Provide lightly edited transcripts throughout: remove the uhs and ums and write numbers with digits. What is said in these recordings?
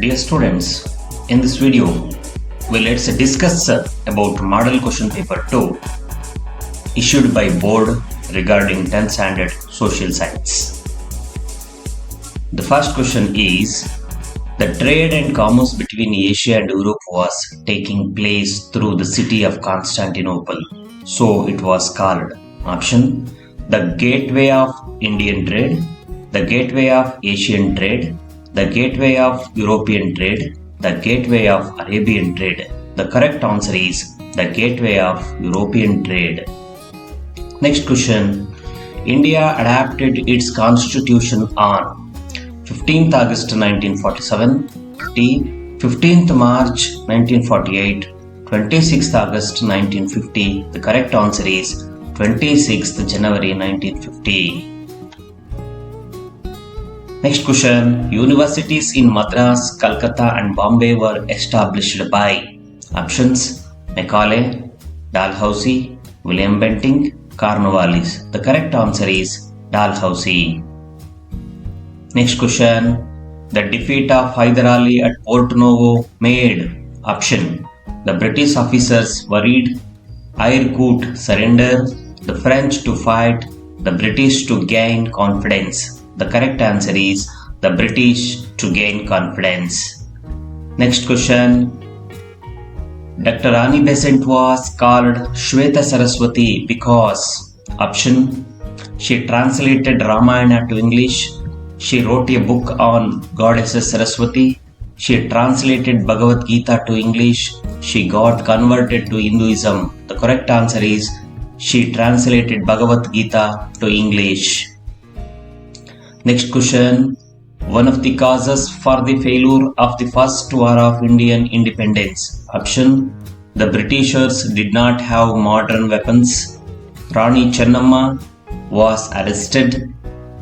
Dear students, in this video, let's discuss about Model Question Paper 2 issued by Board regarding 10th Standard Social Science. The first question is, the trade and commerce between Asia and Europe was taking place through the city of Constantinople, so it was called. Option: the gateway of Indian trade, the gateway of Asian trade, the gateway of European trade, the gateway of Arabian trade. The correct answer is the gateway of European trade. Next question. India adapted its constitution on 15th August 1947, T. 15th March 1948, 26th August 1950. The correct answer is 26th January 1950. Next question. Universities in Madras, Calcutta and Bombay were established by. Options: Macaulay, Dalhousie, William Bentinck, Cornwallis. The correct answer is Dalhousie. Next question. The defeat of Hyder Ali at Porto Novo made. Option: the British officers worried, Irkut surrender, the French to fight, the British to gain confidence. The correct answer is the British to gain confidence. Next question. Dr. Annie Besant was called Shweta Saraswati because. Option: she translated Ramayana to English, she wrote a book on goddesses Saraswati, she translated Bhagavad Gita to English, she got converted to Hinduism. The correct answer is she translated Bhagavad Gita to English. Next question. One of the causes for the failure of the first war of Indian independence. Option: the Britishers did not have modern weapons, Rani Chennamma was arrested,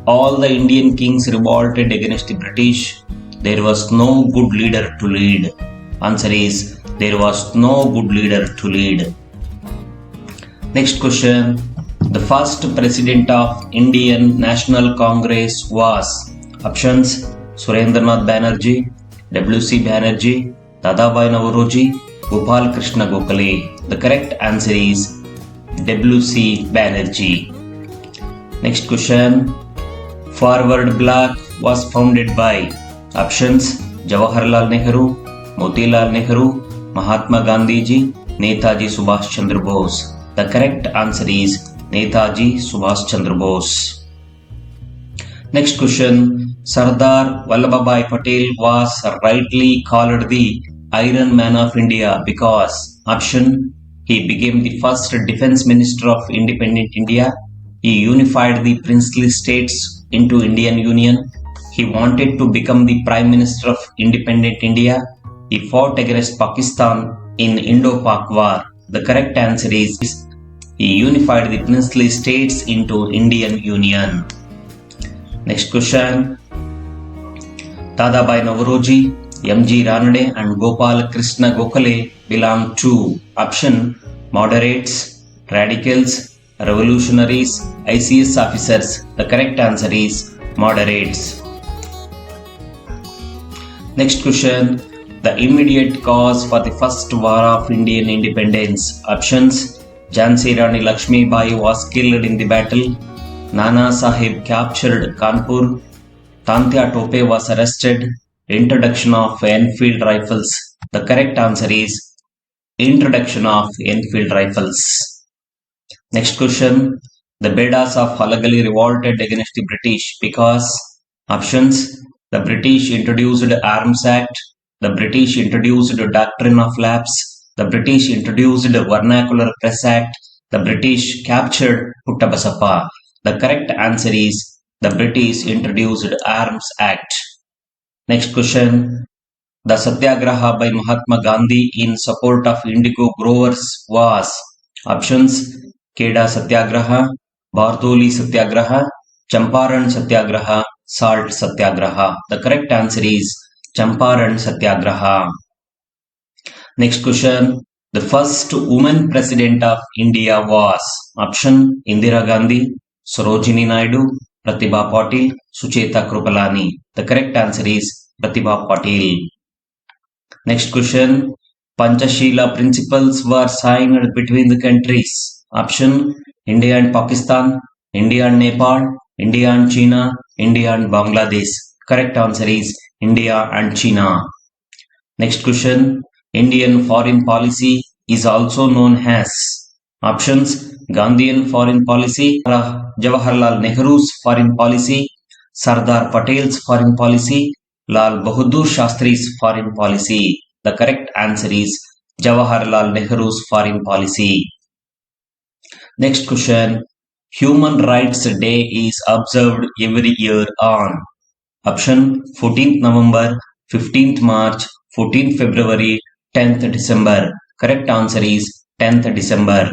all the Indian kings revolted against the British, there was no good leader to lead. Answer is there was no good leader to lead. Next question. The first president of Indian National Congress was. Options: Surendranath Banerjee, W.C. Banerjee, Dadabhai Naoroji, Gopal Krishna Gokhale. The correct answer is W.C. Banerjee. Next question. Forward Bloc was founded by. Options: Jawaharlal Nehru, Motilal Nehru, Mahatma Gandhiji, Netaji Subhash Chandra Bose. The correct answer is Netaji Subhash Chandra Bose. Next question. Sardar Vallabhbhai Patel was rightly called the Iron Man of India because. Option: he became the first defense minister of independent India, he unified the princely states into Indian Union, he wanted to become the prime minister of independent India, he fought against Pakistan in Indo-Pak war. The correct answer is he unified the princely states into Indian Union. Next question. Dadabhai Naoroji, M.G. Ranade and Gopal Krishna Gokhale belong to. Option: moderates, radicals, revolutionaries, ICS officers. The correct answer is moderates. Next question. The immediate cause for the first war of Indian independence. Options: Jhansi Rani Lakshmi Bai was killed in the battle, Nana Sahib captured Kanpur, Tantia Tope was arrested, introduction of Enfield rifles. The correct answer is introduction of Enfield rifles. Next question. The Bedas of Halagali revolted against the British because. Options: the British introduced Arms Act, the British introduced Doctrine of Lapse, the British introduced Vernacular Press Act, the British captured Puttabasappa. The correct answer is the British introduced Arms Act. Next question. The Satyagraha by Mahatma Gandhi in support of indigo growers was. Options: Keda Satyagraha, Bardoli Satyagraha, Champaran Satyagraha, Salt Satyagraha. The correct answer is Champaran Satyagraha. Next question. The first woman president of India was. Option: Indira Gandhi, Sarojini Naidu, Pratibha Patil, Sucheta Kripalani. The correct answer is Pratibha Patil. Next question. Panchashila principles were signed between the countries. Option India and Pakistan, India and Nepal, India and China, India and Bangladesh. Correct answer is India and China. Next question. Indian foreign policy is also known as. Options Gandhian foreign policy, Jawaharlal Nehru's foreign policy, Sardar Patel's foreign policy, Lal Bahadur Shastri's foreign policy. The correct answer is Jawaharlal Nehru's foreign policy. Next question. Human Rights Day is observed every year on. Option 14th November, 15th March, 14th February, 10th December. Correct answer is 10th December.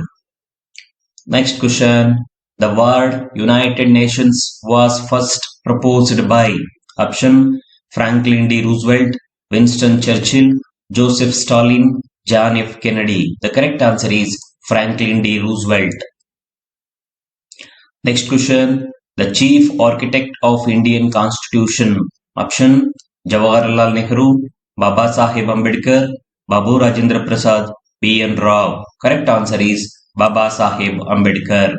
Next question. The word United Nations was first proposed by. Option Franklin D. Roosevelt, Winston Churchill, Joseph Stalin, John F. Kennedy. The correct answer is Franklin D. Roosevelt. Next question. The chief architect of Indian Constitution. Option Jawaharlal Nehru, Baba Saheb Ambedkar, Babu Rajendra Prasad, B.N. Rao. Correct answer is Baba Saheb Ambedkar.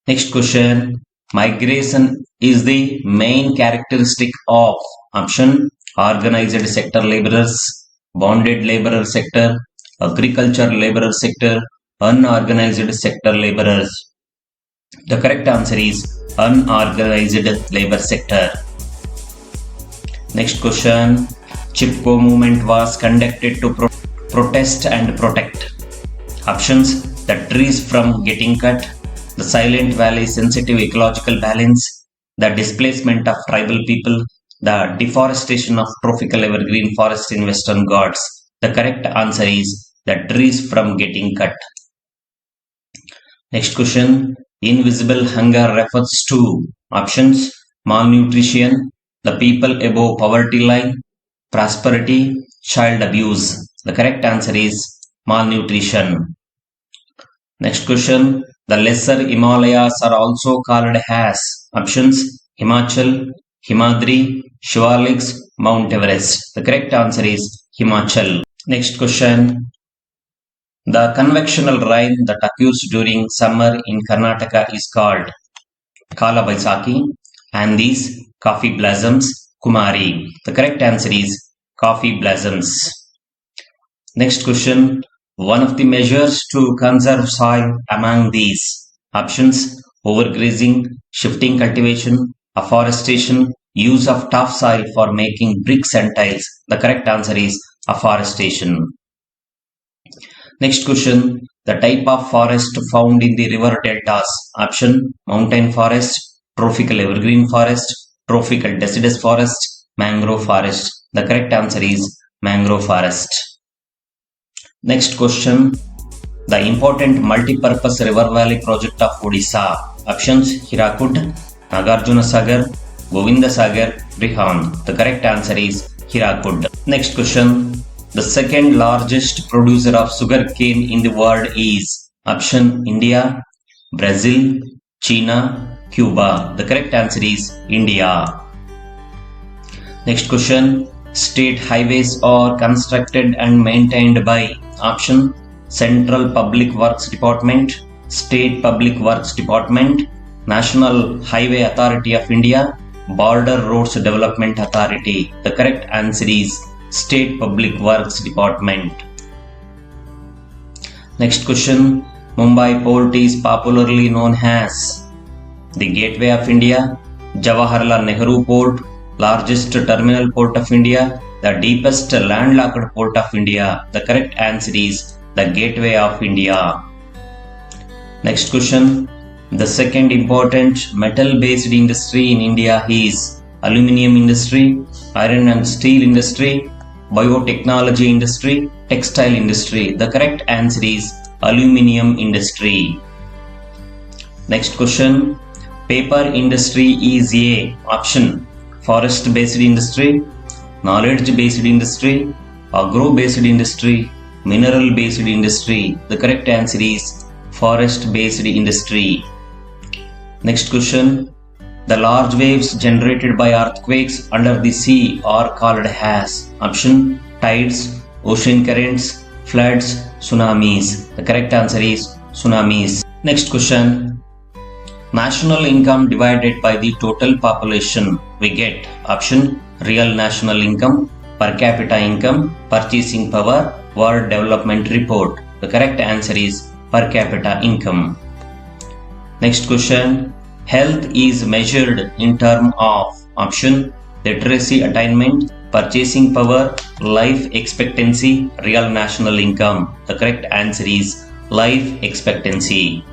Next question. Migration is the main characteristic of. Option organized sector laborers, bonded laborer sector, agriculture laborer sector, unorganized sector laborers. The correct answer is unorganized labor sector. Next question. Chipko movement was conducted to protest and protect. Options the trees from getting cut, the Silent Valley sensitive ecological balance, the displacement of tribal people, the deforestation of tropical evergreen forests in Western Ghats. The correct answer is the trees from getting cut. Next question. Invisible hunger refers to. Options malnutrition, the people above poverty line, prosperity, child abuse. The correct answer is malnutrition. Next question. The lesser Himalayas are also called as. Options Himachal, Himadri, Shivaliks, Mount Everest. The correct answer is Himachal. Next question. The convectional rain that occurs during summer in Karnataka is called Kala Baisakhi, Andis, Coffee Blossoms, Kumari. The correct answer is Coffee Blossoms. Next question. One of the measures to conserve soil among these. Options overgrazing, shifting cultivation, afforestation, use of topsoil for making bricks and tiles. The correct answer is afforestation. Next question. The type of forest found in the river deltas. Option mountain forest, tropical evergreen forest, tropical deciduous forest, mangrove forest. The correct answer is mangrove forest. Next question. The important multi-purpose river valley project of Odisha. Options Hirakud, Nagarjuna Sagar, Govinda Sagar, Rihand. The correct answer is Hirakud. Next question. The second largest producer of sugar cane in the world is. Option India, Brazil, China, Cuba. The correct answer is India. Next question. State highways are constructed and maintained by. Option Central Public Works Department, State Public Works Department, National Highway Authority of India, Border Roads Development Authority. The correct answer is State Public Works Department. Next question. Mumbai Port is popularly known as the Gateway of India, Jawaharlal Nehru Port, largest terminal port of India, the deepest landlocked port of India. The correct answer is the Gateway of India. Next question. The second important metal-based industry in India is aluminium industry, iron and steel industry, biotechnology industry, textile industry. The correct answer is aluminium industry. Next question. Paper industry is a. Option forest based industry, knowledge based industry, agro based industry, mineral based industry. The correct answer is forest based industry. Next question. The large waves generated by earthquakes under the sea are called as option tides, ocean currents, floods, tsunamis. The correct answer is tsunamis. Next question. National income divided by the total population. We get option real national income, per capita income, purchasing power, World Development Report. The correct answer is per capita income. Next question. Health is measured in terms of option literacy attainment, purchasing power, life expectancy, real national income. The correct answer is life expectancy.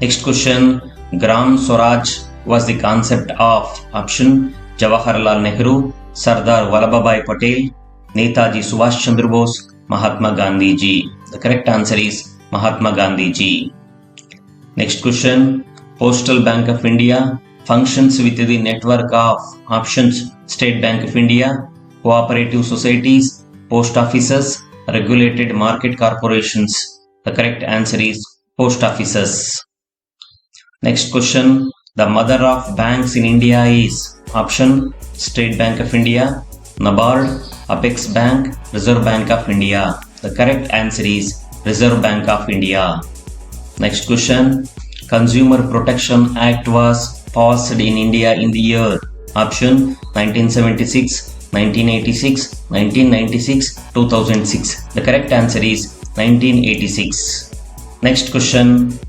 Next question. Gram Swaraj was the concept of option Jawaharlal Nehru, Sardar Vallabhbhai Patel, Netaji Subhash Chandra Bose, Mahatma Gandhi ji. The correct answer is Mahatma Gandhi ji. Next question. Postal Bank of India functions with the network of options State Bank of India, cooperative societies, post offices, regulated market corporations. The correct answer is post offices. Next question. The mother of banks in India is option State Bank of India, NABARD, Apex Bank, Reserve Bank of India. The correct answer is Reserve Bank of India. Next question. Consumer Protection Act was passed in India in the year option 1976, 1986, 1996, 2006. The correct answer is 1986. Next question.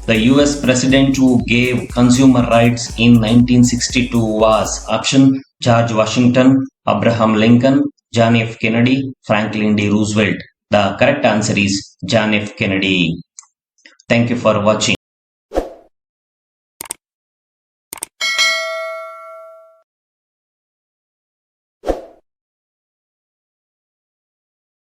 The US president who gave consumer rights in 1962 was option George Washington, Abraham Lincoln, John F. Kennedy, Franklin D. Roosevelt. The correct answer is John F. Kennedy. Thank you for watching.